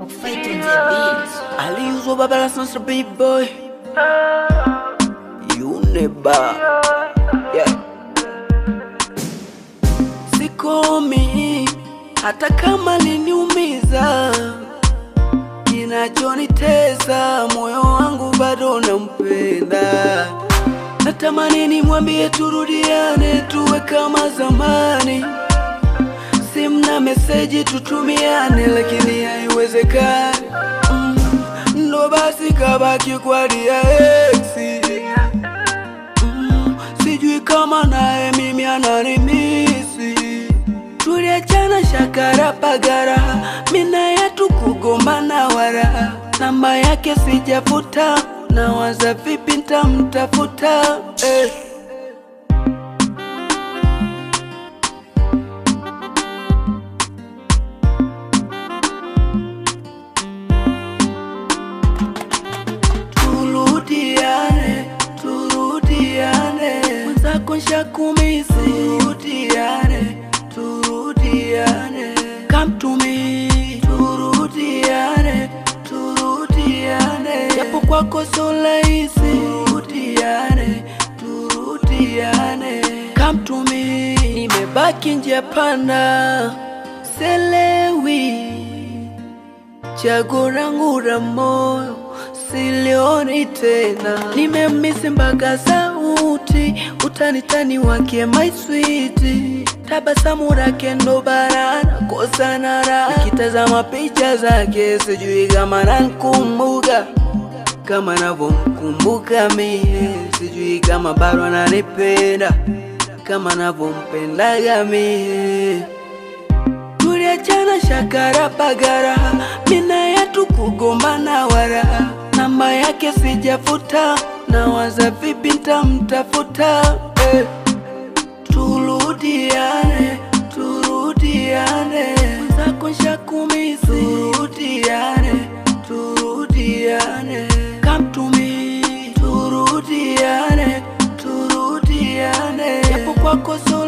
Fight on the beat. Aliuzwa baba la Sansa big boy. You never. Yeah. Sikomi hata kama liniumiza, kinachonitesa moyo wangu bado nampenda. Natamani nimwambie turudiane tuwe kama zamani, simu na message tutumiane, lakini haiwezekani. Ndo basi kabaki kwa dia exi. Sijui kama nae mimi ananimisi. Tuliachana shakara pagara, mina yetu kugombana wara. Namba yake sijafuta, nawaza vipi nitamtafuta. Turudiane, mwenzako nshakumisi. Turudiane, come to me. Turudiane, japo kwako so laisi. Turudiane, come to me. Nimebaki njia panda, selewi chaguo langu la moyo, silioni tena. Nimemisi mpaka sauti, utanitani wake my sweet. Tabasamu lake ndo barana, kosa na raha. Nikitazama picha zake sijui kama nakumbuka kama navomkumbuka mie. Sijui kama bado ananipenda kama navompendaga mie. Tuliachana shakara pagara, mina yetu kugombana wara. Namba yake sijafuta, nawaza vipi nitamtafuta. Turudiane, mwenzako nshakumisi. Turudiane, come to me. Turudiane, japo kwako so